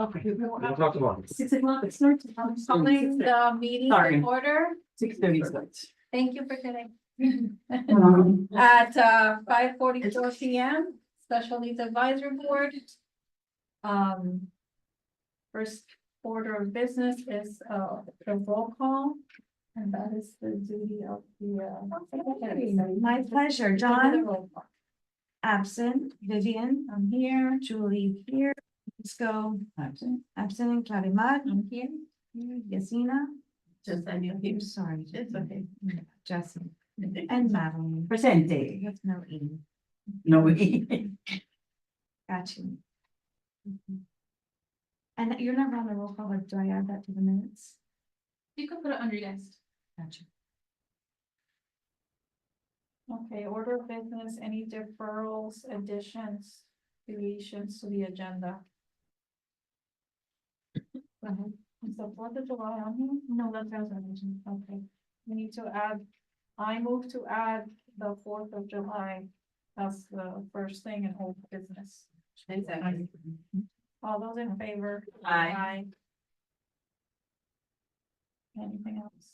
Okay. We'll talk tomorrow. 6 o'clock, it starts. Calling the meeting Sorry. in order. 6:30 starts. Thank you for today. Um, At 5:44 PM, Special Needs Advisory Board. First order of business is the roll call. And that is the duty of the secretary. My pleasure, The John, roll call. absent, Vivian, I'm here, Julie here, let's go, absent, Clarimat, I'm here. Yasina, Just I knew I'm sorry, It's okay. Jesse, and Madeline, Presente. that's no E, No, we. got you. And you're not on the roll call, like, do I add that to the minutes? You can put it under guest. Gotcha. Okay, order of business, any deferrals, additions, deletions to the agenda? Go ahead. Is the 4th of July on here? No, that's resolution. Okay. We need to add, I move to add the 4th of July as the first thing in whole business. Exactly. All those in favor? Aye. Anything else?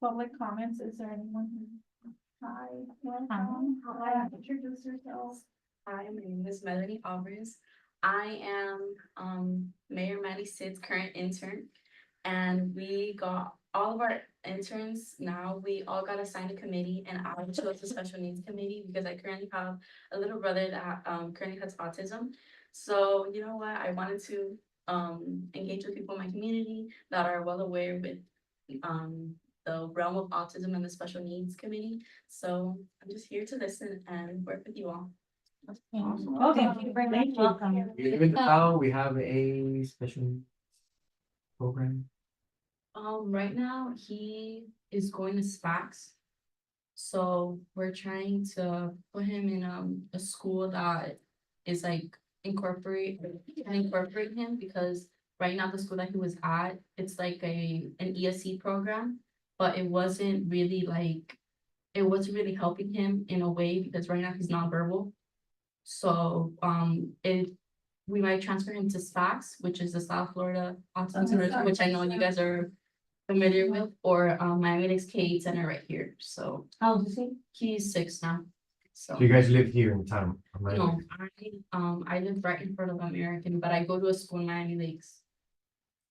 Public comments, is there anyone who? Hi, welcome. Hi, introduce yourselves. Hi, my name is Melanie Alvarez. I am Mayor Maddie Sid's current intern. And we got all of our interns now, we all got assigned a committee and I chose the special needs committee because I currently have a little brother that currently has autism. So you know what, I wanted to engage with people in my community that are well aware with the realm of autism and the special needs committee. So I'm just here to listen and work with you all. Awesome. Okay, thank you very much, welcome. We live in the town, we have a special program. Right now, he is going to SPACs. So we're trying to put him in a school that is like incorporate him because right now the school that he was at, it's like an ESC program, but it wasn't really helping him in a way because right now he's nonverbal. So we might transfer him to SPACs, which is the South Florida Autism Center, which I know you guys are familiar with, or Miami-Lakes K-8 Center right here. So How old is he? he's 6 now. So So you guys live here in town? no, I live right in front of American, but I go to a school in Miami Lakes.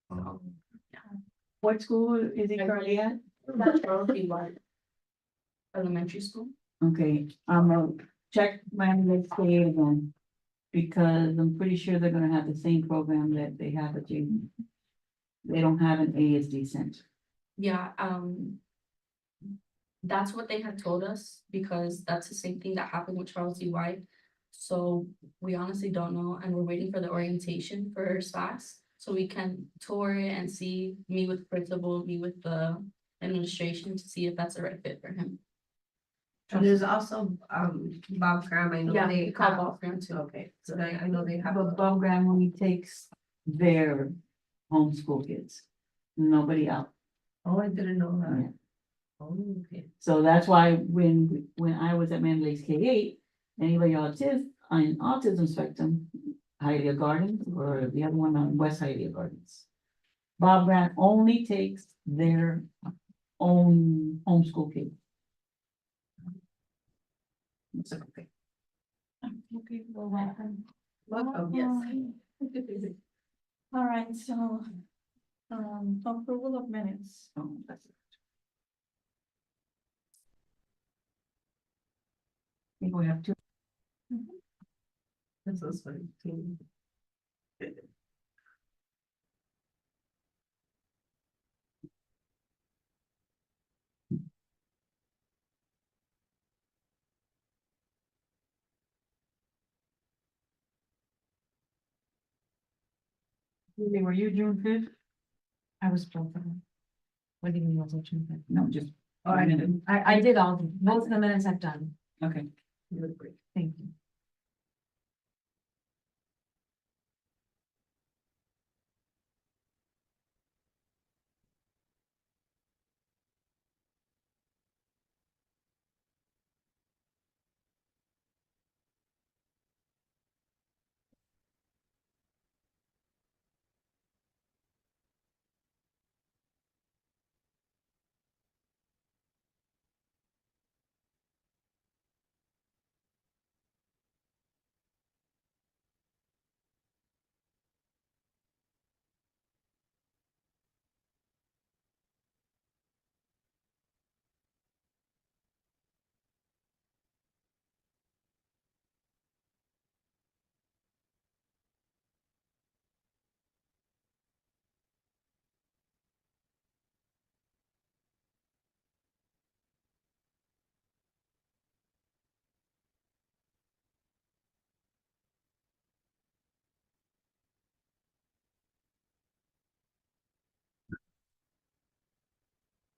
So What school is he currently at? that's probably what elementary school. Okay, I'm gonna check my next day again. Because I'm pretty sure they're gonna have the same program that they have at you. They don't have an ASD center. Yeah, that's what they had told us because that's the same thing that happened with Charles D. White. So we honestly don't know, and we're waiting for the orientation for SPACs so we can tour it and see, meet with the principal, meet with the administration to see if that's the right fit for him. And there's also, Bob Graham, I know Yeah, they we call have, Bob Graham too. okay, so I know they have. But Bob Graham only takes their homeschool kids, nobody else. Oh, I didn't know Yeah. that. Oh, okay. So that's why when I was at Miami Lakes K-8, anybody on autism spectrum, Hialeah Gardens, or the other one on West Hialeah Gardens. Bob Grant only takes their own homeschool kids. It's okay. Okay, well, welcome. Welcome, yes. All right, so, approval of minutes. Oh, that's it. I think we have two. This was funny too. Were you June 5th? I was both of them. What do you mean, was it June fifth? No, just. Oh, I didn't. I did all, most of the minutes I've done, Okay. You look great. thank you.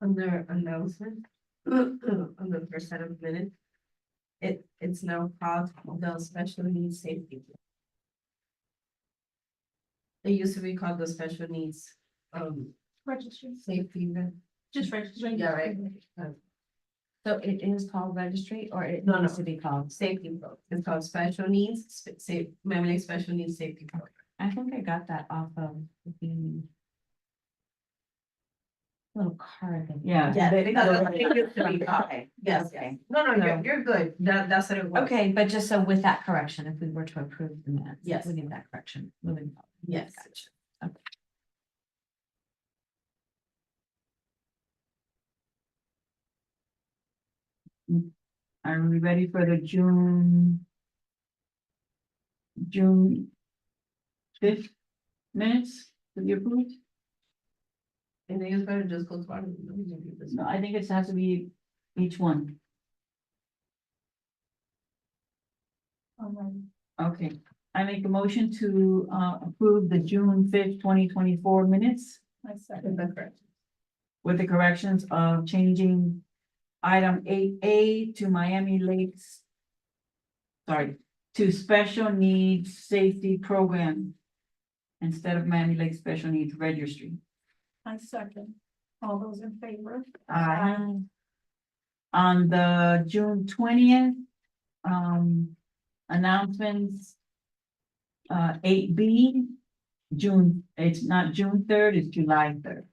under announcement, on the first set of minutes. It's now called the special needs safety. It used to be called the special needs, Registry, safety. just registry. Yeah, right. So it is called registry or it No, needs no. to be called? Safety program. It's called special needs, Memory Special Needs Safety Program. I think I got that off of the little card. that- Yeah. Yeah, they- it used to be called. Okay. Yes, Okay. no, you're good, that's what it was. Okay, but just so with that correction, if we were to approve the minutes. Yes. We need that correction moving forward. Yes. Gotcha. Okay. Are we ready for the June? June 5th minutes to be approved? And then you better just go to our. No, I think it has to be each one. Okay, I make a motion to approve the June 5th, 2024 minutes I second. with the corrections of changing item 8A to Miami Lakes. Sorry, to special needs safety program instead of Miami Lakes Special Needs Registry. I second. All those in favor? On the June 20th, announcements. 8B, June, it's not June 3rd, it's July 3rd.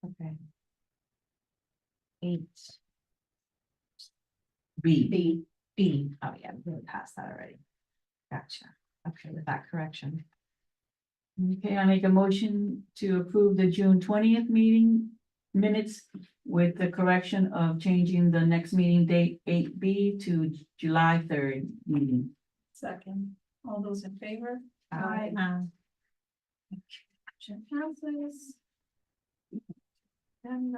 Okay. 8 B. B. Oh, yeah, we passed that already. Gotcha. Okay, with that correction. Okay, I make a motion to approve the June 20th meeting minutes with the correction of changing the next meeting date 8B to July 3rd meeting. Second. All those in favor? Aye. Motion passes. And,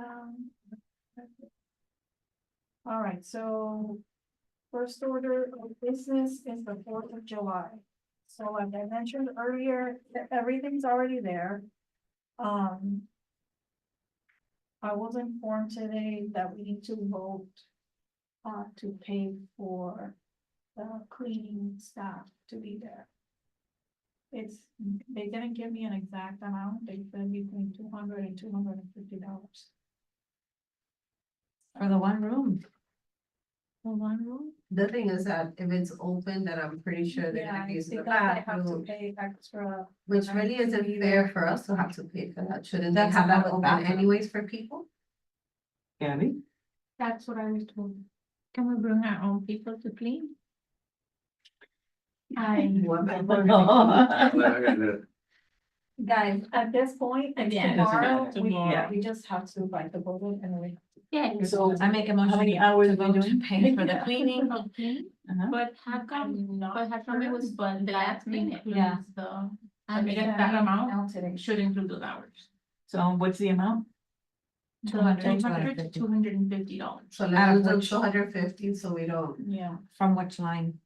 all right, so first order of business is the 4th of July. So like I mentioned earlier, everything's already there. I was informed today that we need to vote to pay for the cleaning staff to be there. They didn't give me an exact amount, they said between $200 and $250. For the one room. For one room? The thing is that if it's open, then I'm pretty sure they're Yeah, gonna use the because they have to bathroom, pay extra. which really isn't fair for us to have to pay for that. Shouldn't they That's have that about open bathroom. anyways for people? Gabby? That's what I was told. Can we bring our own people to clean? Guys, at this point, and Yeah. tomorrow, Yeah. we just have to bite the bullet and we. Yeah, So I make a motion. how many hours to are we vote to doing? pay for the cleaning. Uh-huh. But how come, but how come it was, but that minute? Yeah. The, I I guess that amount today. should include those hours. So what's the amount? The 200, 200 to $250. So Out let's of do which- 250, so we don't. Yeah. From which line?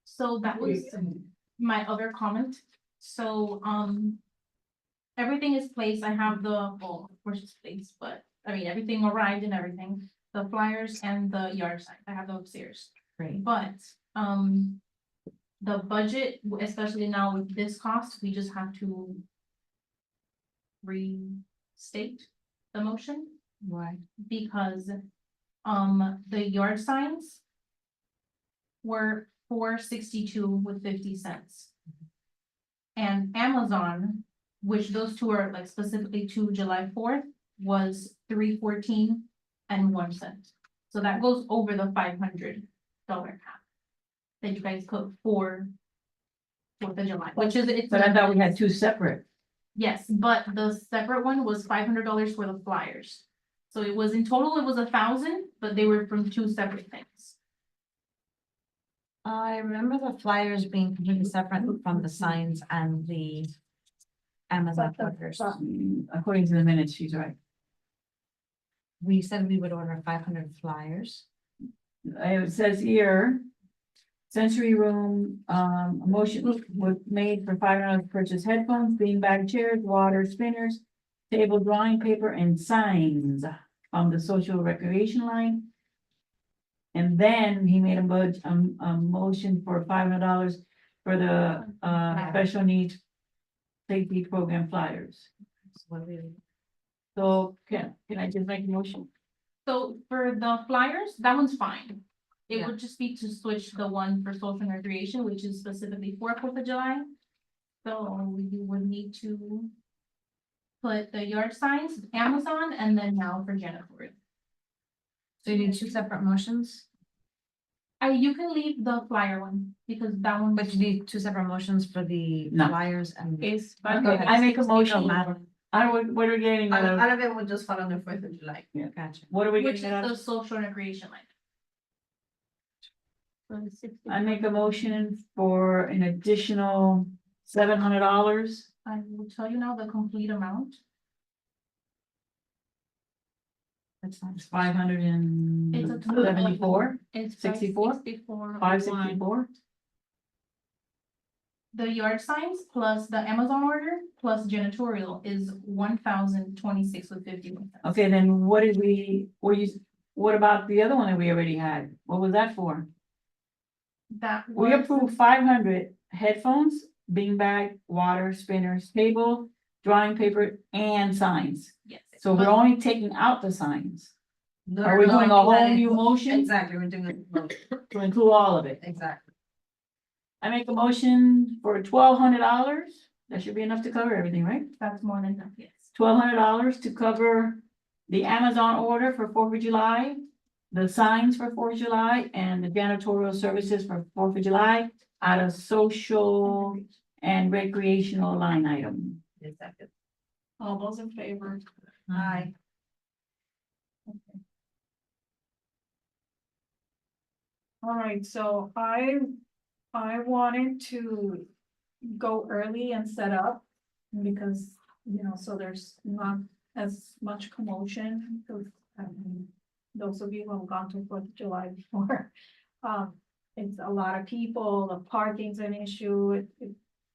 So that was my other comment. So, everything is placed. I have the, well, of course it's placed, but I mean, everything arrived and everything. The flyers and the yard sign, I have them upstairs. Great. But, the budget, especially now with this cost, we just have to restate the motion Why? because, the yard signs were $4.62.50. And Amazon, which those two are like specifically to July 4th, was $3.14.01. So that goes over the $500 cap that you guys put for 4th of July, which is, it's. But I thought we had two separate. Yes, but the separate one was $500 for the flyers. So it was, in total, it was 1,000, but they were from two separate things. I remember the flyers being completely separate from the signs and the Amazon But the- orders. According to the minutes, she's right. We said we would order 500 flyers. It says here. Sensory room, a motion was made for $500 to purchase headphones, beanbag chairs, water spinners. table drawing paper and signs from the social recreation line. And then he made a motion for $500 for the, special needs safety program flyers. So can I just make a motion? So for the flyers, that one's fine. It Yeah. would just be to switch the one for social and recreation, which is specifically for 4th of July. So you would need to put the yard signs, Amazon, and then now for janitorial. So you need two separate motions, You can leave the flyer one, because that one. but you need two separate motions for the No. flyers and. Is. Okay, I make a motion. Madeline. What are we getting out of, All of it would just fall on the 4th of July. Gotcha. what are we Which is getting out the of? social and recreation line. I make a motion for an additional $700. I will tell you now the complete amount. That's not. It's 574, It's 64? 64. 564. The yard signs plus the Amazon order plus janitorial is 1,026 with 51 cents. Okay, then what did what about the other one that we already had? What was that for? That We was, approved 500 headphones, beanbag, water, spinners, table, drawing paper, and signs. yes. So we're But only taking out the signs. No, Are we no, doing a no, whole that new is- motion Exactly, we're doing it, to include all of it? exactly. I make a motion for $1,200. That should be enough to cover everything, right? That's more than enough, yes. $1,200 to cover the Amazon order for 4th of July, the signs for 4th of July, and the janitorial services for 4th of July out of social and recreational line item. Exactly. All those in favor? Aye. All right, so I wanted to go early and set up. Because, so there's not as much commotion, because, those of you who have gone to 4th of July before. It's a lot of people, the parking's an issue,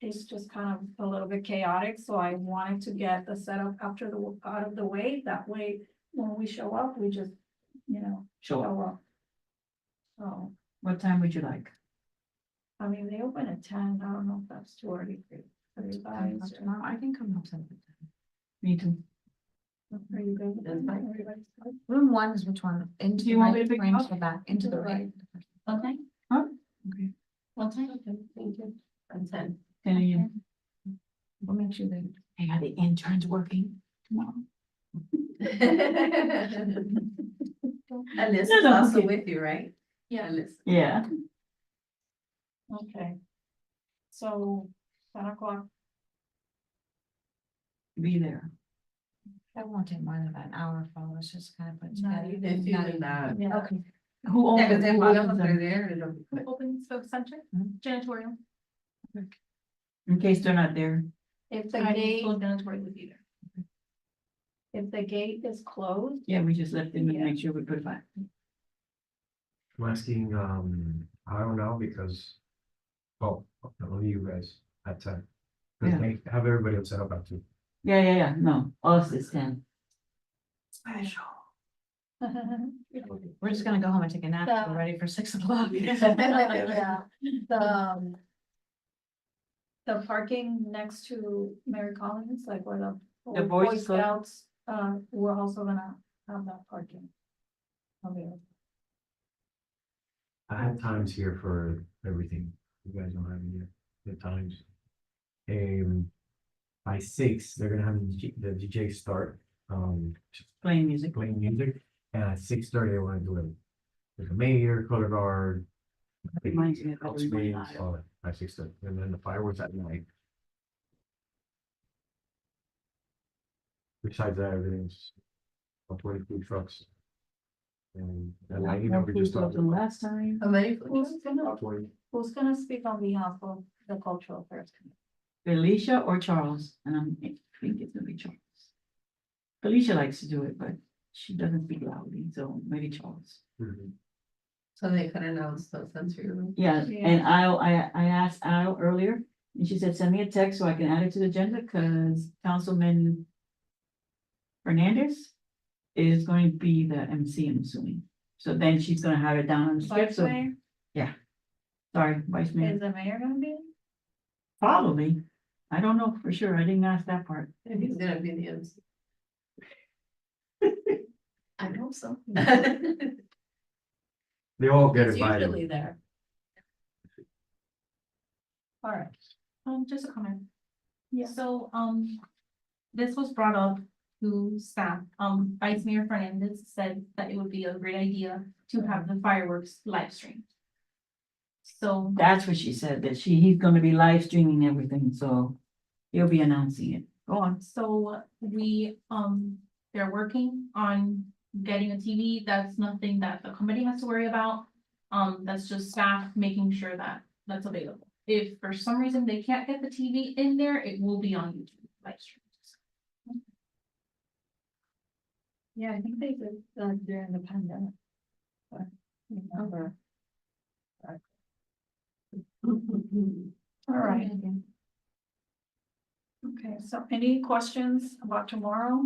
it's just kind of a little bit chaotic, so I wanted to get the setup out of the way, that way, when we show up, we just, Sure. show up. So, What time would you like? I mean, they open at 10, I don't know if that's too early for you guys. Tomorrow, I can come up sometime. Me too. Are you good with that? Everybody's good? Room one is which one? Into Do you the want me right, to pick frame up? to the back, into the right. Okay. Huh? Okay. What time? Okay, thank you. And 10. 10 a.m. We'll make sure they. Hey, are the interns working tomorrow? Alyssa No, is no, also okay. with you, right? Yeah. Alyssa. Yeah. Okay. So, 10 o'clock, Be there. That won't take more than an hour for us, just kind of put No, together. you If you do that. yeah. Okay. Who owns Yeah, because then who one of owns them are them? there, it'll be Who quick. opens the center? Mhm. Janitorial. In case they're not there. if the I gate, will janitorial with you there. if the gate is closed, Yeah, we just left them and Yeah. make sure we put it back. I'm asking, I don't know, because, well, only you guys at 10. Yeah. Because they have everybody set up at 2. Yeah, no, us is 10. Special. We're just gonna go home and take a nap, so we're ready for 6 o'clock. yeah, the parking next to Mary Collins, like where the The old Boy Boy Scout- Scouts, we're also gonna have that parking. available. I have times here for everything. You guys don't have it yet. The times. By 6, they're gonna have the DJ start, Playing music. playing music, and at 6:30, they wanna do it. There's a mayor, color guard. Reminds me of house everybody. bands, all that, at 6:30, and then the fireworks at night. Besides that, everything's upward food trucks. And lighting, More we food just trucks talked than about. last time. How many food trucks? Who's gonna speak on behalf of the cultural affairs? Felicia or Charles, and I think it's gonna be Charles. Felicia likes to do it, but she doesn't speak loudly, so maybe Charles. Mhm. So they could announce those sensory room. Yeah, Yeah. and I asked Al earlier, and she said, send me a text so I can add it to the agenda, cause Councilman Fernandez is going to be the MC, I'm assuming. So then she's gonna have it down on the script, Vice so, Mayor, sorry, Vice Mayor, is the mayor gonna be? probably. I don't know for sure, I didn't ask that part. And he's gonna be the MC. I hope so. They all get It's invited. usually there. All right, Just a comment. Yeah. So, this was brought up to staff. Vice Mayor Fernandez said that it would be a great idea to have the fireworks live streamed. So, That's what she said, that he's gonna be live streaming everything, so he'll be announcing it. Go on. so we, they're working on getting a TV. That's nothing that the committee has to worry about. That's just staff making sure that that's available. If for some reason they can't get the TV in there, it will be on YouTube live stream. yeah, I think they did during the pandemic. But, remember. All right. Okay, so any questions about tomorrow?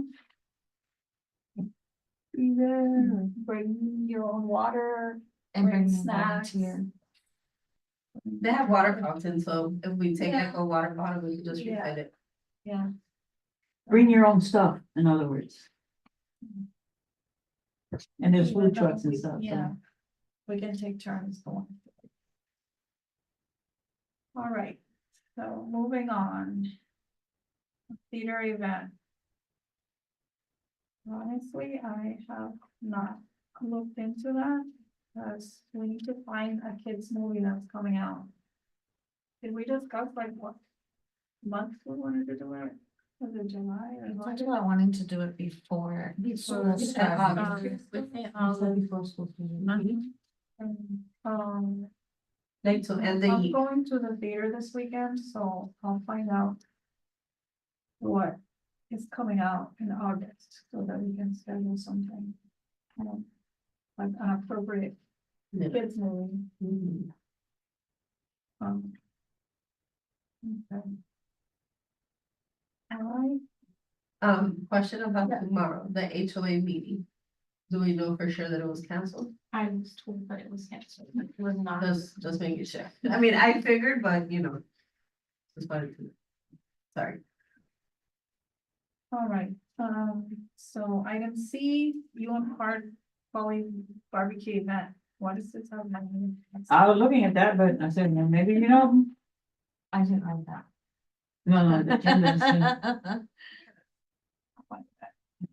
Bring your own water. And Bring bringing a snacks. volunteer. They have water fountains, so if we take like a water bottle, we can just Yeah. refill it. Yeah. Bring your own stuff, in other words. And there's food trucks and stuff, Yeah, so. we can take turns going. All right, so moving on. Theater event. Honestly, I have not looked into that, because we need to find a kid's movie that's coming out. Did we discuss like what month we wanted to do it? Was it July or? We talked August? about wanting to do it before. School starts. Before school. Like to end the I'm year. going to the theater this weekend, so I'll find out what is coming out in August, so that we can schedule something. Like an appropriate Yeah. kids movie. Mhm. Okay. All right, Question about Yeah. tomorrow, the HOA meeting. Do we know for sure that it was canceled? I was told that it was canceled. It was not. Just making sure. I mean, I figured, but you know. Just wanted to. Sorry. all right, so item C, you and Hart Polly barbecue event, what is this? I was looking at that, but I said, well, maybe you know. I didn't like that. No, the agenda is-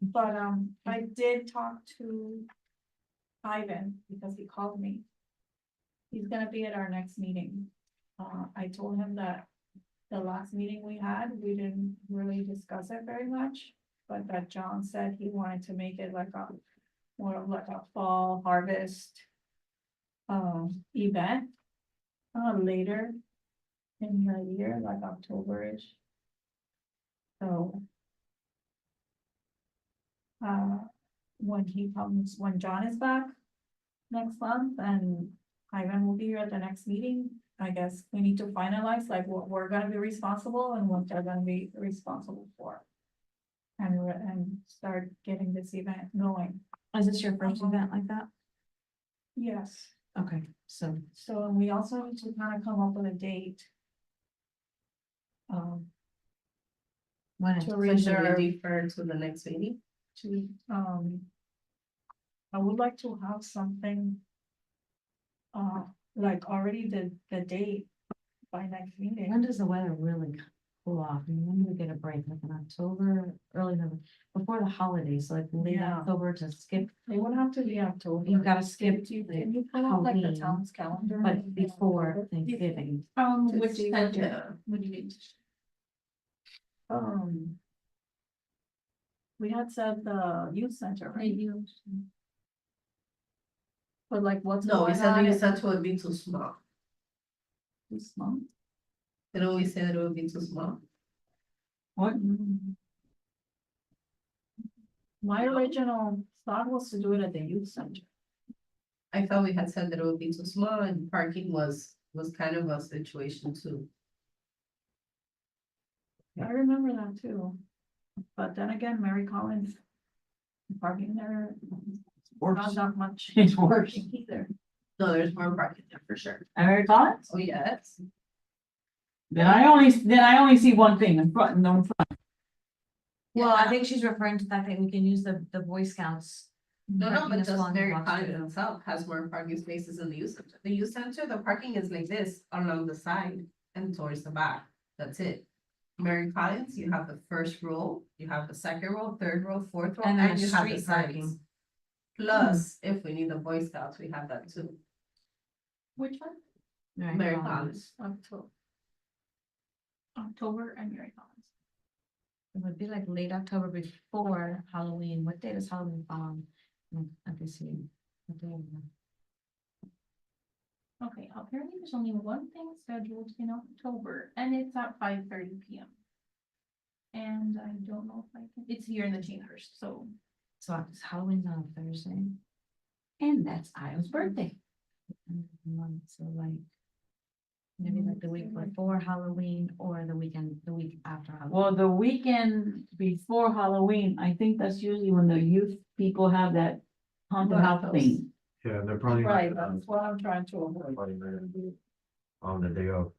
But, I did talk to Ivan because he called me. He's gonna be at our next meeting. I told him that the last meeting we had, we didn't really discuss it very much. But that John said he wanted to make it like a, more of like a fall harvest event. Later in the year, like October-ish. So. When he comes, when John is back next month and Ivan will be here at the next meeting, I guess we need to finalize like what we're gonna be responsible and what they're gonna be responsible for. And start getting this event going. Is this your first event like that? Yes, Okay, so so we also need to kind of come up with a date. when To So it's should reserve. we defer to the next meeting? To, I would like to have something. Like already the date by next meeting. when does the weather really cool off? I mean, when do we get a break? Like in October, early November, before the holidays, like late Yeah. October to skip, It would have to be October. you've got to skip Can the you pull out like the Halloween, town's calendar? but before Thanksgiving. To Which see center what would you need? Um. We had said the youth center, right? But like what's No, we going said on the in youth center would be too small. this month? Didn't we say that it would be too small? What? My original thought was to do it at the youth center. I thought we had said that it would be too small and parking was kind of a situation too. I remember that too. But then again, Mary Collins Parking there, Worse. not much. It's worse. Either. No, there's more parking there for sure. American Collins? Oh, yes. Then I only see one thing in front, no in front. Well, I think she's referring to the fact that we can use the Boy Scouts. No, parking but as well just in the Mary box Collins too. itself has more parking spaces than the youth center. The youth center, the parking is like this along the side and towards the back. That's it. Mary Collins, you have the first row, you have the second row, third row, fourth row, And then and the you have the street sides. parking. Plus, if we need the Boy Scouts, we have that too. Which one? Mary Collins. October and Mary Collins. It would be like late October before Halloween. What day does Halloween fall on? Let me see. What day is it? Okay, apparently there's only one thing scheduled in October and it's at 5:30 p.m. And I don't know if I can, it's here in the chambers, so. So it's Halloween's on a Thursday. And that's Io's birthday. So like. Maybe like the week before Halloween or the weekend, the week after Halloween. Well, the weekend before Halloween, I think that's usually when the youth people have that haunted house Right. thing. Yeah, they're probably. Right, that's what I'm trying to avoid. Probably gonna do on the day of.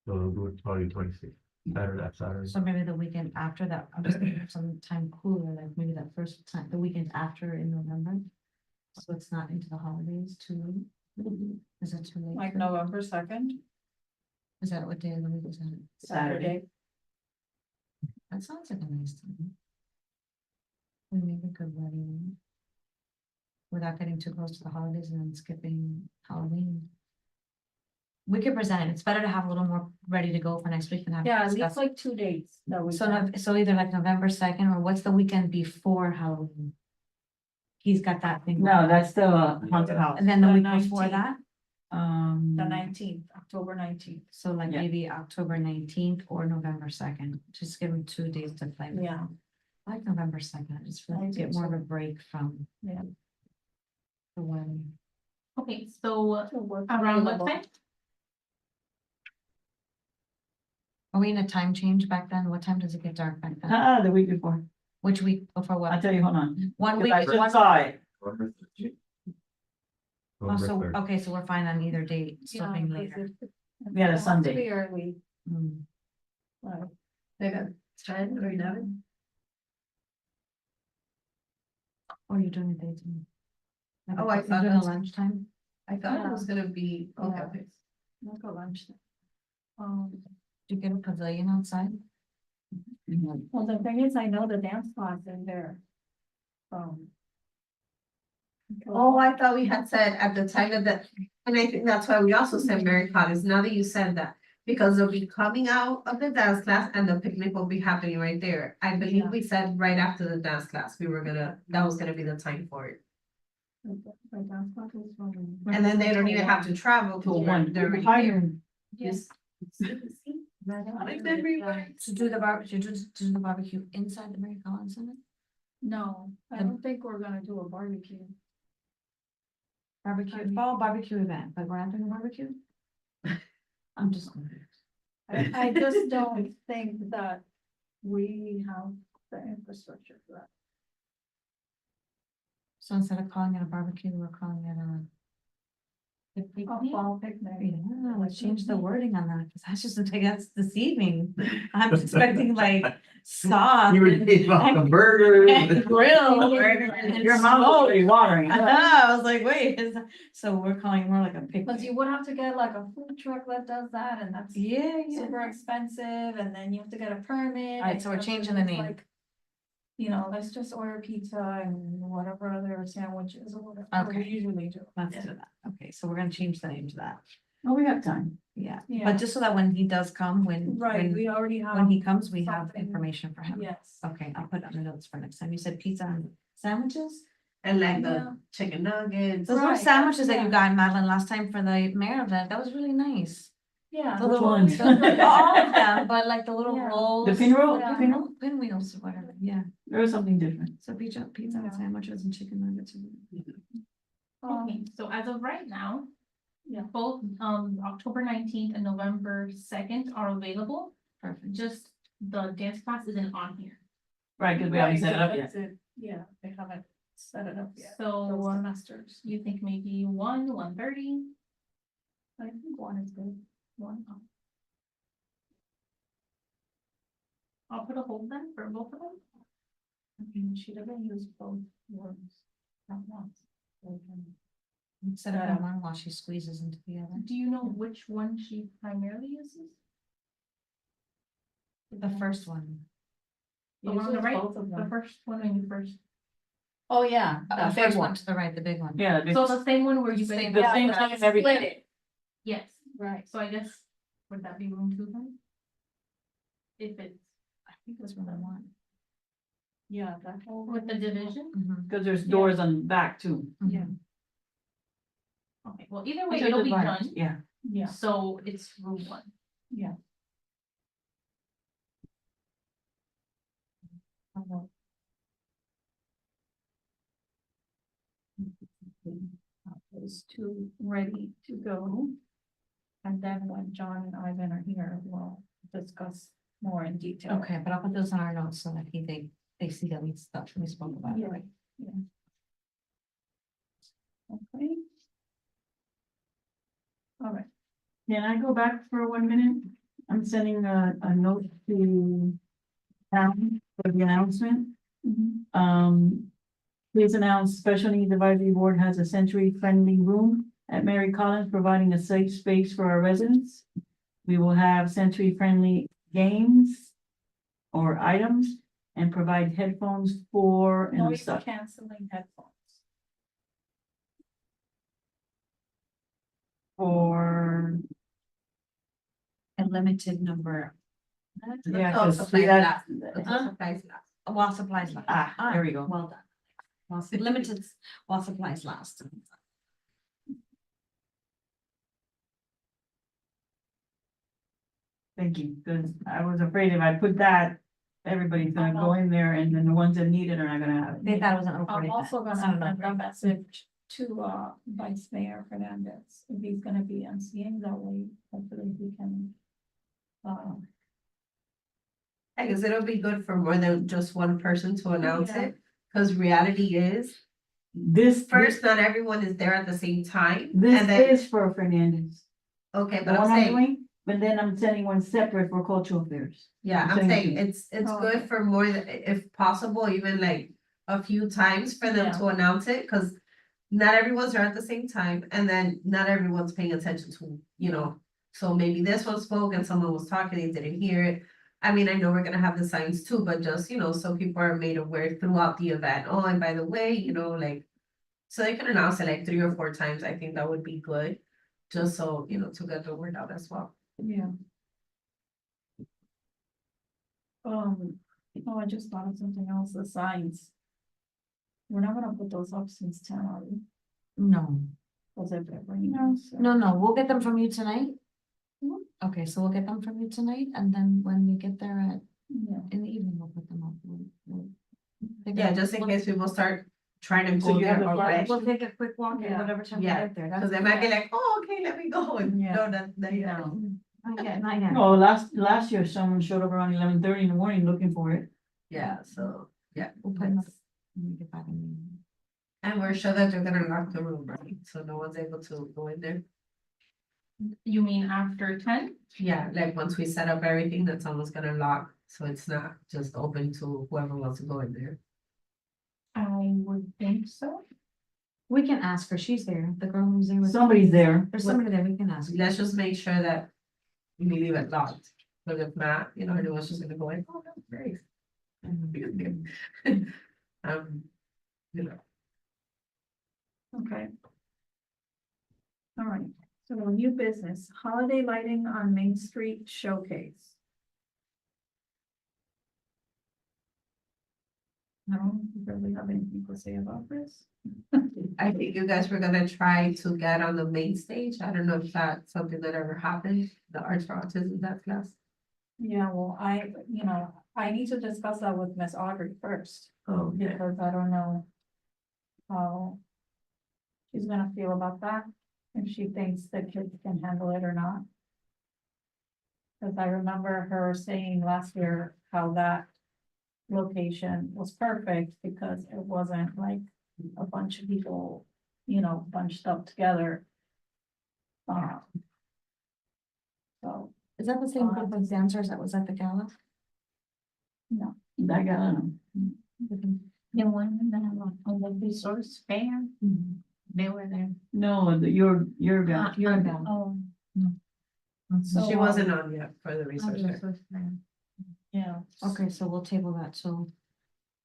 So they'll do it probably 26th, Saturday. So maybe the weekend after that, I'm just thinking of some time cooler, like maybe that first time, the weekend after in November. So it's not into the holidays too late. Is it too late? Like for- November 2nd, Is that what day of the week is that? Saturday. That sounds like a nice time. We maybe could wedding. Without getting too close to the holidays and then skipping Halloween. We could present it. It's better to have a little more ready to go for next week and have. Yeah, at discuss least like 2 dates that we. So, can- so either like November 2nd or what's the weekend before Halloween? He's got that thing. No, that's the haunted house. And then the The week before 19th. that, The 19th, October 19th. so like Yeah. maybe October 19th or November 2nd, just give him 2 days to play. with. Yeah. I like November 2nd, I just feel I like do get more of a too. break from. Yeah. The wedding. Okay, so So we're around what available. time? Are we in a time change back then? What time does it get dark back then? The week before. Which week before I'll what? tell you, hold on. 1 'Cause week. I just one- saw it. November 13th. Oh, November so, 3rd. okay, so we're fine on either date, still Yeah, being because later. it We had a has to Sunday. be early, Hmm. like, Maybe 10 or 11. Or you're doing a daytime? Like Oh, I you're thought doing a that's- lunchtime? I thought it was gonna be, okay, Yeah. okay. like a lunch. Do you get a pavilion outside? Well, the thing is, I know the dance class in there. Oh, I thought we had said at the time of the, and I think that's why we also said Mary Collins, now that you said that. Because they'll be coming out of the dance class and the picnic will be happening right there. I believe Yeah. we said right after the dance class, we were gonna, that was gonna be the time for it. The dance class is from. And then they don't even have to travel To to one. they're already here. Yes. My memory works. To do the barbecue, to do the barbecue inside the Mary Collins Center? No, I Then- don't think we're gonna do a barbecue. Barbecue, fall barbecue event, but we're not doing a barbecue? I'm just. I just don't think that we have the infrastructure for that. So instead of calling it a barbecue, we're calling it a. A fall picnic. Yeah, let's change the wording on that, because that's just, that's deceiving. I'm expecting like sauce. You were thinking about the burger. and grill. and Your mouth is smoke. already watering. I know, I was like, wait, so we're calling it more like a Because picnic. you would have to get like a food truck that does that, and that's Yeah, super expensive, and then you have to get a permit. Alright, and so we're stuff, changing and the it's name. like, you know, let's just order pizza and whatever other sandwiches or whatever we Okay. usually do. Let's do that. Okay, so we're gonna change the name to that. Oh, we have time. Yeah, Yeah. but just so that when he does come, Right, when we already have. when he comes, we have something. information for him. Yes. Okay, I'll put it on the notes for next time. You said pizza and sandwiches? And like Yeah. the chicken nuggets. Those little Right, sandwiches that you yeah. got, Madeline, last time for the mayor event, that was really nice. Yeah. The Which little, ones? all of them, but like the little Yeah. rolls. The pinroll, Yeah. pinroll, Pinwheels or whatever, yeah. there was something different. So pizza Yeah. and sandwiches and chicken nuggets. Okay, so as of right now. Yeah. Both October 19th and November 2nd are available, Perfect. just the dance class isn't on here. Right, because we haven't set it up yet. That's it. Yeah, they haven't set it up yet. So, Those semesters. you think maybe 1:30? I think one is good. One. I'll put a hold then for both of them. I mean, she doesn't use both words at once. So, Instead of one while she squeezes into the other. Do you know which one she primarily uses? The first one. The one on the uses right, both of the them. first one when you first. Oh, yeah, The the big first one one. to the right, the big one. Yeah, So the same one where you. Same- the same but time I every split time. it. Yes, Right. so I guess, would that be room 2 then? If it's I think it was room one. Yeah, that whole. with the division? Mhm. Cause there's doors on the back too. Yeah. Mhm. Okay, well, either way, Which are it'll be divided, done, Yeah, Yeah, so it's room 1. yeah. Those two ready to go. And then when John and Ivan are here, we'll discuss more in detail. Okay, but I'll put those in our notes so that they see that we stuff, we spoke about it, Yeah. right? Okay. All right. can I go back for 1 minute? I'm sending a note to town for the announcement. Please announce Special Needs Advisory Board has a sensory-friendly room at Mary Collins, providing a safe space for our residents. We will have sensory-friendly games or items and provide headphones for and Noise stuff. canceling headphones. For, A limited number. yeah, Oh, 'cause supplies that's- Supplies last. While supplies last. Ah, there we go. Well done. Limited while supplies last. Thank you, because I was afraid if I put that, everybody's gonna go in there and then the ones that need it are not gonna have They it. thought it was an I'm recording. also That's gonna not send a enough. message to Vice Mayor Fernandez, if he's gonna be on seeing that way, hopefully he can. I guess it'll be good for more than just one person to announce Yeah. it, cause reality is, This, first, not everyone is there at the same time. this And then, is for Fernandez, okay, the but I'm one I'm saying, doing, but then I'm sending one separate for cultural affairs. yeah, I'm I'm saying saying it's Oh, good okay. for more, if possible, even like a few times for them Yeah. to announce it, cause not everyone's there at the same time, and then not everyone's paying attention to, you know, so maybe this one spoke and someone was talking, they didn't hear it. I mean, I know we're gonna have the signs too, but just, you know, so people are made aware throughout the event, oh, and by the way, you know, like. So they can announce it like 3 or 4 times, I think that would be good, just so, you know, to get the word out as well. Yeah. Oh, I just thought of something else, the signs. We're not gonna put those up since 10, are we? No, Was it raining? no, we'll get them from you tonight. Mhm. Okay, so we'll get them from you tonight, and then when we get there Yeah. in the evening, we'll put them up. pick Yeah, up- just in case people start trying to So go you have there the already. We'll take a quick walk Yeah. at whatever time we Yeah, get there. Cause they might be like, oh, okay, let me go, and Yeah. no, that, yeah. No, not yet, not yet. No, last year someone showed up around 11:30 in the morning looking for it. Yeah, so, yeah. We'll put them up when we get back in. And we're sure that they're gonna lock the room, right? So no one's able to go in there. You mean after 10? Yeah, like once we set up everything, that someone's gonna lock, so it's not just open to whoever wants to go in there. I would think so. We can ask her, she's there, the girl who's there with. Somebody's there. There's somebody there, we can ask. Let's just make sure that we leave it locked, but if not, you know, everyone's just gonna go like, oh, that's great. Mhm. You know, Okay. All right, so new business, holiday lighting on Main Street showcase. I don't really have anything to say about this. I think you guys were gonna try to get on the main stage. I don't know if that's something that ever happened, the Arts for Autism, that class. Yeah, well, I need to discuss that with Miss Audrey first, Oh, yeah. because I don't know how she's gonna feel about that, if she thinks the kids can handle it or not. Cause I remember her saying last year how that location was perfect because it wasn't like a bunch of people, bunched up together. So, Is that the same group of dancers that was at the gala? I got them. The one on the resource fair, they were there. No, your guy. Your gal. oh, So she So, wasn't on yet for the research. yeah. Okay, so we'll table that, so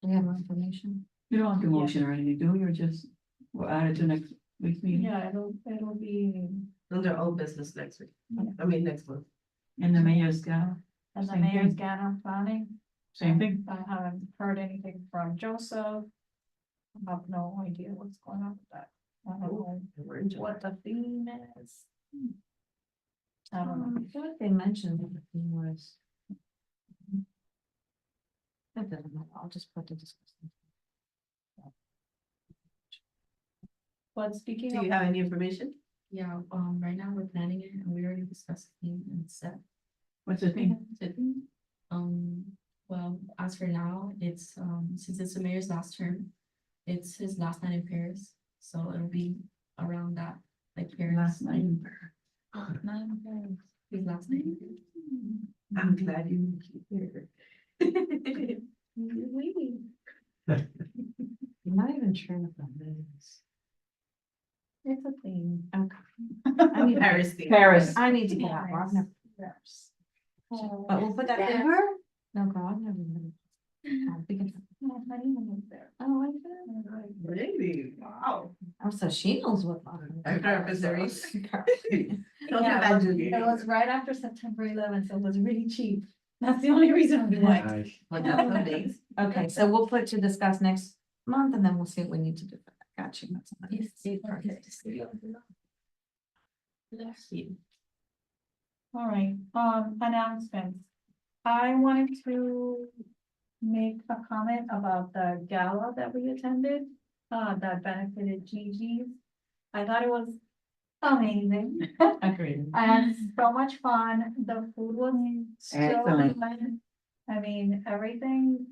we have more information. You don't have to motion or anything, do you? Or just, we'll add it to next week's meeting? Yeah, it'll be, Under old business next week. I mean, next month. And the mayor's got, and the Same mayor's thing. Gana planning. same thing. I haven't heard anything from Joseph. I have no idea what's going on with that. I don't know what the theme is. I don't know. I feel like they mentioned that the theme was. That doesn't matter, I'll just put the discussion. But speaking Do of, you have any information? Yeah, right now we're planning it and we already discussed the theme and set. What's the thing? Well, as for now, it's, since it's the mayor's last term, it's his last night in Paris, so it'll be around that, like Paris. Last night. Not in Paris, his last night. I'm glad you keep here. I'm not even sure what that is. it's a theme. Okay. I need, Paris theme. Paris. I need to get out, I've never, Yes. but we'll put that Yeah. there. No, girl, I've never been. We can- No, my name is there. Oh, I did. Really? Wow. Oh, so she knows what. After our visitors. Don't Yeah, get that, It Judy. was right after September 11th, so it was really cheap. That's the only reason why. Nice. But that's amazing. Okay, so we'll put to discuss next month and then we'll see what we need to do for that. Got you. That's fine. Bless you. All right, announcements. I wanted to make a comment about the gala that we attended, that benefited Gigi's. I thought it was amazing. Agreed. I had so much fun. The food was so Excellent. good. I mean, everything,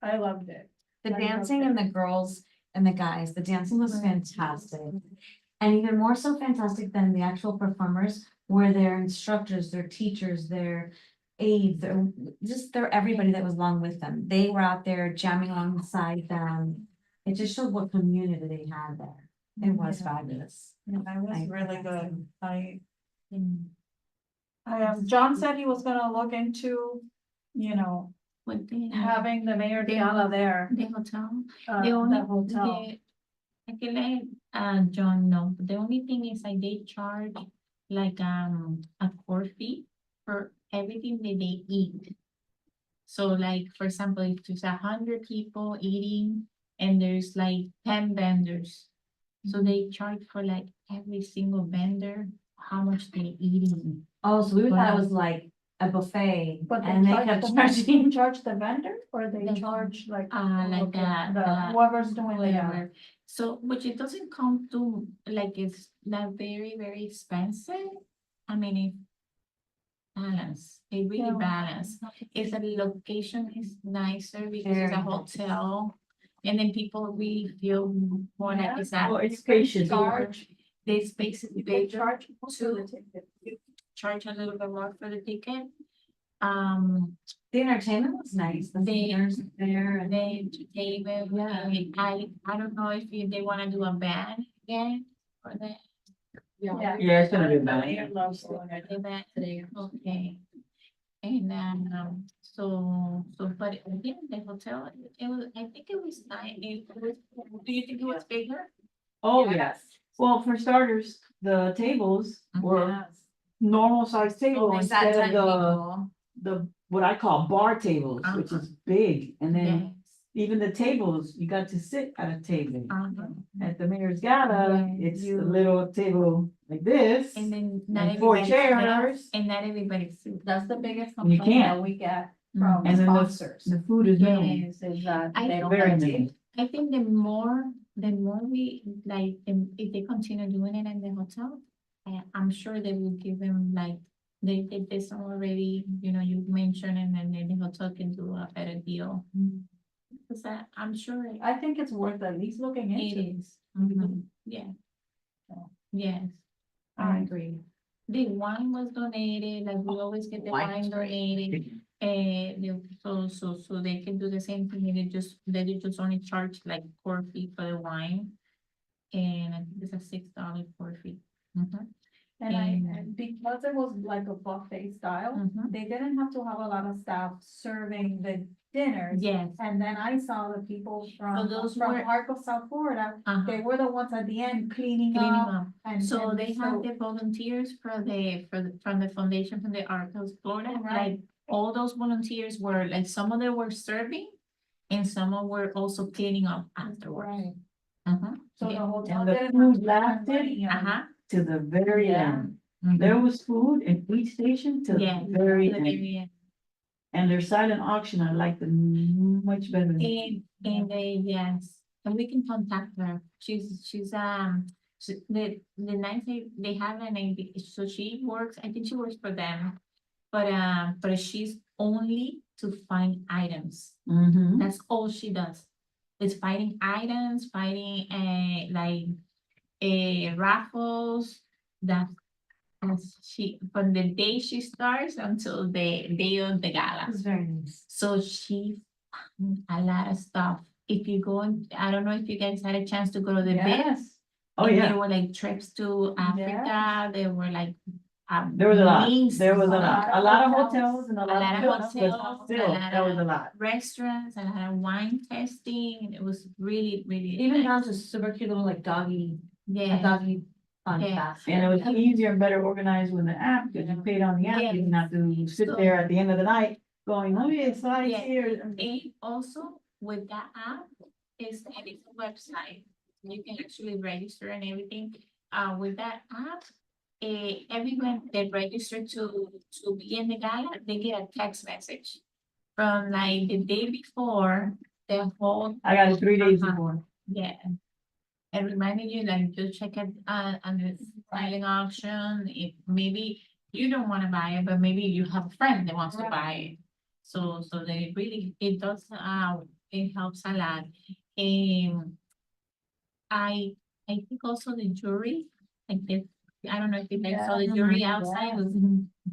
I loved it. The dancing and the girls and the guys, the dancing was fantastic. And even more so fantastic than the actual performers were their instructors, their teachers, their aides, their everybody that was along with them. They were out there jamming alongside them. It just showed what community they had there. It was Yeah. fabulous. Yeah, it was I- really good. John said he was gonna look into, What they having the mayor gala there. the hotel. uh, The only, the hotel. I can let, John know, but the only thing is like they charge like, a course fee for everything that they eat. So like, for example, if there's 100 people eating and there's like 10 vendors. So they charge for like every single vendor, how much they're eating. Oh, so we thought Wow. it was like a buffet But and they kept charging. charge the vendor or they The- charge like? like the whoever's doing the gala? Whatever. So, which it doesn't come to, like, it's not very, very expensive. I mean, it balance, it really Yeah. balance. If the location is nicer because it's Very a nice. hotel, and then people really feel more like Yeah. it's a Well, it's spacious. charge. They spaces They bigger, charge to charge a little bit more for the ticket. The entertainment was nice. The They- singers there and The entertainment, I don't know if they wanna do a band again or the Yeah. Yeah, it's gonna be The bad. mayor loves doing it. event today, okay. And then, but again, the hotel, it was, I think it was nice, do you think it was bigger? Oh, yes. Well, for starters, the tables were normal sized table they sat instead 10 of people. the, what I call bar tables, which is big. And then Yes. even the tables, you got to sit at a table. Uh-huh. At the mayor's gala, Yeah, it's a you- little table like this. And then not And 4 everybody chairs. sits, and not everybody sits. That's the biggest You complaint can't. that we get from And then sponsors. The food is minimal. Is that I- they don't Very have minimal. I think the more we, like, if they continue doing it in the hotel, I'm sure they will give them like they did this already, you know, you mentioned, and then they will talk into a better deal. Cause I'm sure I think it's worth at least looking it into. is. Mhm. Yeah. Yes, I agree. the wine was donated, like we always get the Wine. wine donated. So they can do the same thing, they just only charge like core fee for the wine. And I think it's a $6 core fee. Mhm. And because it was like a buffet style, Mhm. they didn't have to have a lot of staff serving the dinners. Yes, And then I saw the people from those were- Arc of South Florida, uh-huh, they were the ones at the end cleaning cleaning up. up. And So and they have the volunteers from the foundation from the Arcos Florida, Right. like all those volunteers were, like some of them were serving. And some of were also cleaning up afterwards. Right. Uh-huh. So the Yeah. hotel And the didn't food have to lasted? spend money on- Uh-huh. To the very Yeah. end. Mhm. There was food in each station to Yeah, the very to the end. very end. And their silent auction, I like them much better. than- And they, yes, and we can contact her. The nice thing, they have a name, so she works, I think she works for them. But she's only to find items. Mhm. That's all she does. Is finding items, finding raffles. That's she, from the day she starts until the day of the gala. It's very nice. So she found a lot of stuff. If you go, I don't know if you guys had a chance to go to the bid. Yes. Oh, and yeah. There were like trips to Africa. There were like. There was a lot. amazing There was a stuff. lot. A lot of hotels and a A lot lot of of trips, but hotels, still, a lot that was a of lot. restaurants, a lot of wine tasting. And it was really, really. Even nice. down to super cute little like doggy, a Yeah. doggy fun Yeah. basket. And it was easier and better organized with the app, because you paid on the app, you didn't have to sit So- there at the end of the night going, oh, yeah, slide Yeah. here. And also with that app is and it's a website. You can actually register and everything. With that app, everyone that registered to be in the gala, they get a text message from like the day before the whole. I got it 3 days Uh-huh. before. Yeah. And reminding you like to check it on the silent auction, if maybe you don't wanna buy it, but maybe you have a friend that wants to buy it. So they really, it does, it helps a lot. I think also the jury, like the, I don't know if you guys saw the Yeah. jury Mhm. outside was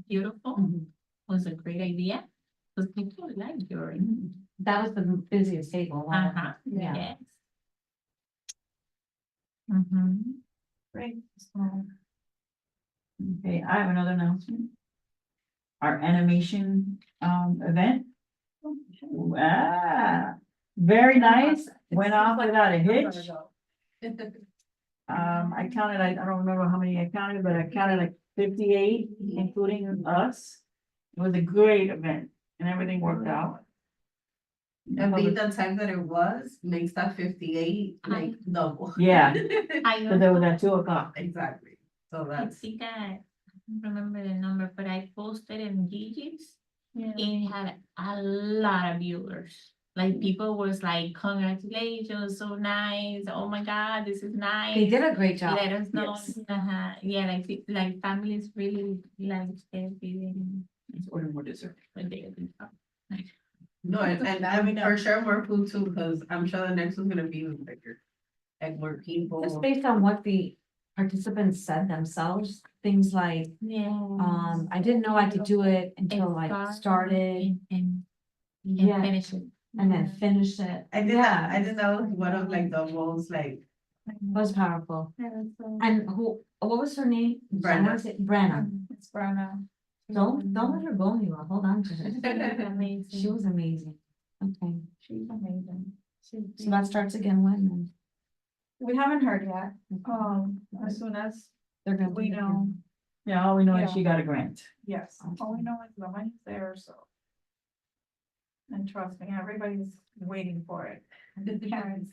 beautiful, Mhm. was a great idea. Cause people like jury. That was the busiest table. wow. Uh-huh, Yeah. yes. Mm-hmm. Great. Okay, I have another announcement. Our animation, event. Very nice, went off without a hitch. I counted, I don't remember how many I counted, but I counted like 58, including us. It was a great event and everything worked out. And being the time that it was, makes that 58 like double. Yeah, I because it was at 2 o'clock. Exactly, so I that's. think I don't remember the number, but I posted in Gigi's Yeah. and it had a lot of viewers. Like people was like, congratulations, so nice. Oh my God, this is nice. They did a great job. Let us know. Yes. Yeah, like families really like everything. Let's order more dessert. When they open up. No, and I'm for sure more food too, because I'm sure the next one's gonna be even bigger. And more people. Just based on what the participants said themselves, things like, Yeah. I didn't know I could do it until I started And Yeah. finish it. and then finished it. I did Yeah. that, I did that was one of like the most like, It was powerful. And And what was her name? Brenna. Brenna. it's Brana. Don't let her go anywhere. Hold on to her. Amazing. She was amazing. Okay, She's amazing. so that starts again when then? We haven't heard yet. As soon as They're gonna. we do it know, again. Yeah, all we know is Yeah. she got a grant. yes, all we know is the money's there, so. And trust me, everybody's waiting for it. The parents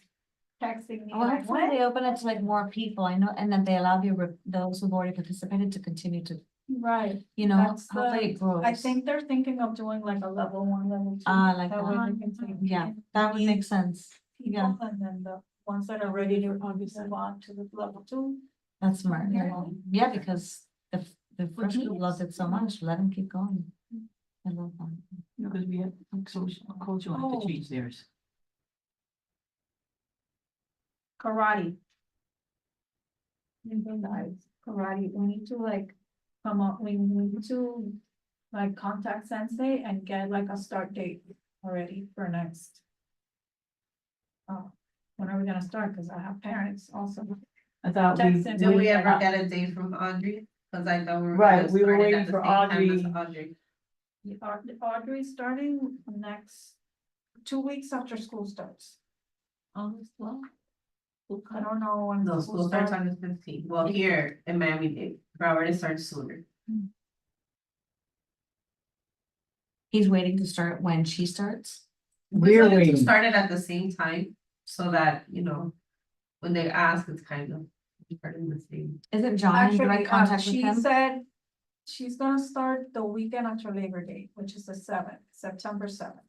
texting me Well, like, hopefully what? they open it to like more people. I know, and then they allow those who've already participated to continue to, Right, you know, That's the- hopefully it grows. I think they're thinking of doing like a level 1, level 2. Like That way that. they can take Yeah, in that would new make sense. Yeah. people, and then the ones that are ready to obviously move on to the level 2. That's smart. Yeah. Yeah, because the The first group loves it so much, let them keep going. I love that. Because we have social, culture have Oh. to change theirs. Karate. Guys, karate, we need to like come up, we need to like contact Sensei and get like a start date already for next. When are we gonna start? Cause I have parents also. I thought we. Jackson, Did we ever get a date from Audrey? Cause I thought we were. Right, gonna we were start it waiting at the for same time as Audrey. Audrey. Audrey's starting next 2 weeks after school starts. August 12th? I don't know when. No, school starts on the 15th. Well, here in Miami-Dade, Broward it starts sooner. He's waiting to start when she starts. We We're wanted to waiting. start it at the same time, so that, you know, when they ask, it's kind of starting the same. Isn't John in Actually, direct contact with she him? said she's gonna start the weekend after Labor Day, which is the 7th, September 7th.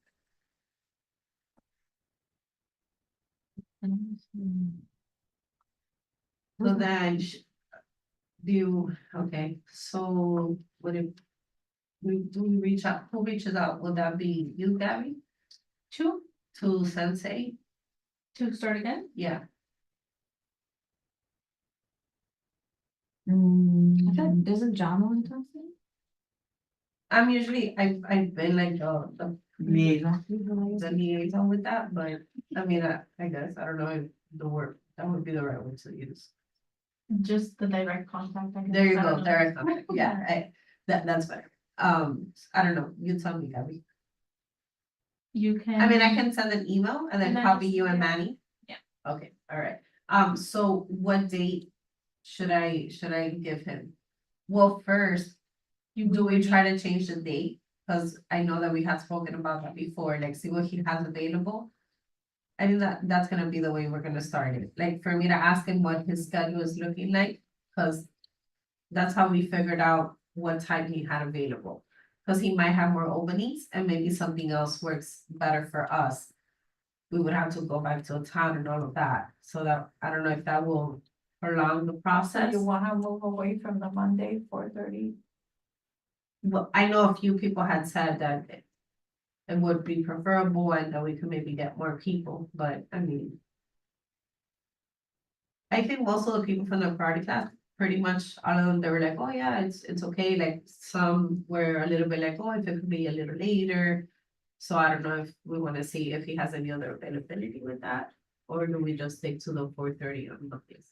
So then, do you, okay, so would it? Do we reach out, who reaches out? Would that be you, Gabby? To Sensei? To start again? Yeah, I thought, isn't John the one talking? I'm usually, I've been like the Liaison. liaison with that, but I mean, I guess, I don't know if the word, that would be the right word to use. Just the direct contact. I guess. There you I go, don't know. there I go, yeah, that's better. I don't know, you tell me, Gabby. You can. I mean, I can send an email and then And then copy just- you and yeah. Manny? Yeah. Okay, all right. So what date should I give him? Well, first, do we try to change the date? Cause I know that we had spoken about that before, like see what he has available. I think that's gonna be the way we're gonna start it, like for me to ask him what his schedule is looking like, cause that's how we figured out what time he had available. Cause he might have more openings and maybe something else works better for us. We would have to go back to a town and all of that, so that, I don't know if that will prolong the So process. you wanna move away from the Monday, 4:30? Well, I know a few people had said that it would be preferable and that we could maybe get more people, but I mean. I think most of the people from the party class, pretty much all of them, they were like, oh yeah, it's okay, like some were a little bit like, oh, if it could be a little later. So I don't know if we wanna see if he has any other availability with that, or do we just stick to the 4:30 on Mondays?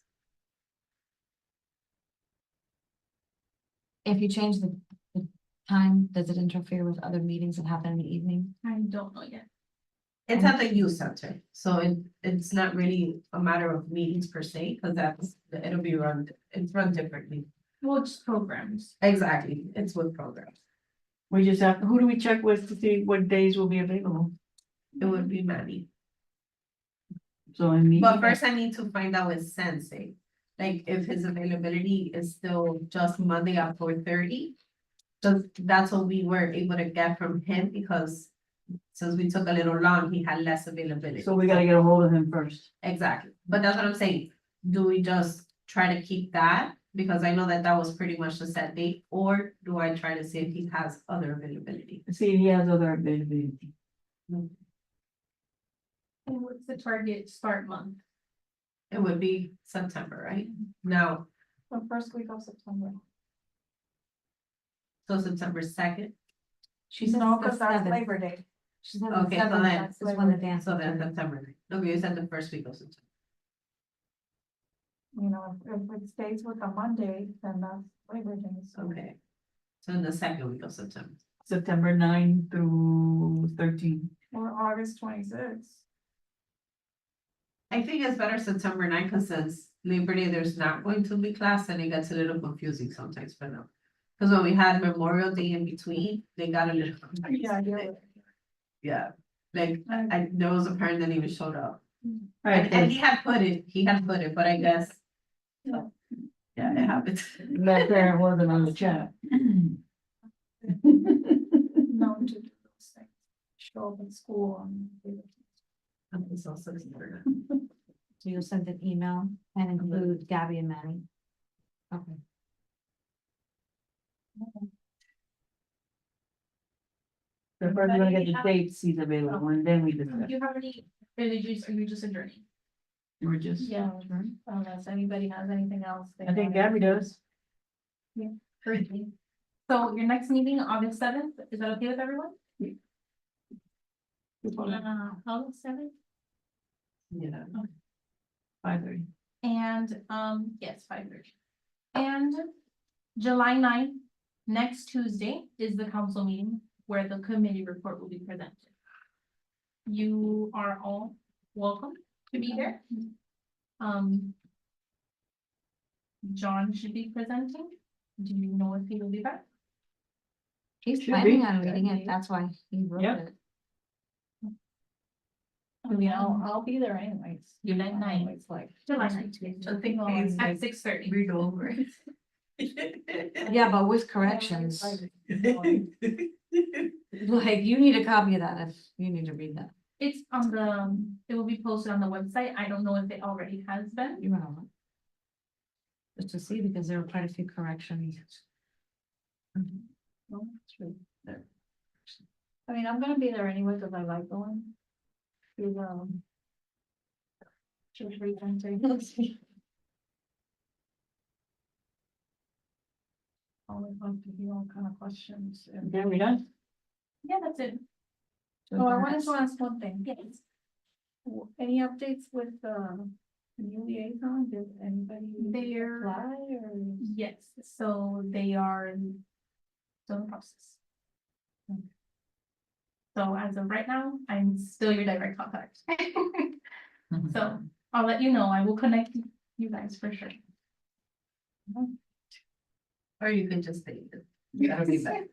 If you change the time, does it interfere with other meetings that happen in the evening? I don't know yet. It's at the youth center, so it's not really a matter of meetings per se, cause it'll be it's run differently. Well, just programs. Exactly, it's with programs. We just have, who do we check with to see what days will be available? It would be many, So I mean. but first I need to find out with Sensei. Like if his availability is still just Monday at 4:30. So that's what we were able to get from him, because since we took a little long, he had less availability. So we gotta get a hold of him first. Exactly, but that's what I'm saying, do we just try to keep that, because I know that that was pretty much the set date, or do I try to see if he has other availability? See if he has other availability. And what's the target start month? It would be September, right? Now, The first week of September. so September 2nd, She said No, the cause that's 7th. Labor Day. She said Okay, the so 7th, then- that's when the dance. so then September, no, you said the first week of September. You know, if it stays with the Monday, then that's Labor Day. So Okay. So in the second week of September, September 9 through 13. or August 26th. I think it's better September 9th, because since Labor Day, there's not going to be class, and it gets a little confusing sometimes for them. Because when we had Memorial Day in between, they got a little. confused. Yeah, you're. Yeah, like, there was a parent that even showed up, Alright, and he had put it, but I guess. Yeah. Yeah, it happens. that parent wasn't on the chat. Known to do those things. Show up at school and. It's also September. So you'll send an email and include Gabby and Manny. Okay. So first we're gonna get the dates he's available, and then we Do discuss. you have any, or did you, are you just adjourning? We're just. Yeah, unless anybody has anything else. they I think wanna- Gabby does. Currently. So your next meeting, August 7th, is that okay with everyone? August 7th? Yeah. 5:30. And, yes, 5:30. And July 9th, next Tuesday, is the council meeting where the committee report will be presented. You are all welcome to be there. John should be presenting. Do you know if he will be back? He's Should planning be. on reading it, that's why he wrote Yep. it. I mean, I'll be there anyways. July 9th. It's like. July 9th. I think he's At like, 6:30. read over it. Yeah, but with corrections, like, you need a copy of that if you need to read that. It's on the, it will be posted on the website. I don't know if it already has been. You know. Just to see, because there were quite a few corrections. No, it's true. There. I mean, I'm gonna be there anyway, cause I like going. To church presenting. Always like to hear all kind of questions. and- Okay, we done? Yeah, that's it. Oh, I wanted to ask one thing. Yes. Any updates with the new liaison? Did anybody They're- apply or? Yes, so they are still in the process. So as of right now, I'm still your direct contact. So I'll let you know. I will connect you guys for sure. Or you can just say it. That'll be better.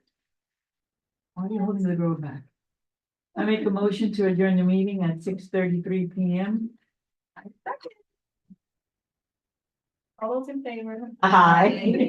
Why are you holding the girl back? I make a motion to adjourn the meeting at 6:33 PM. All those in favor? Aye.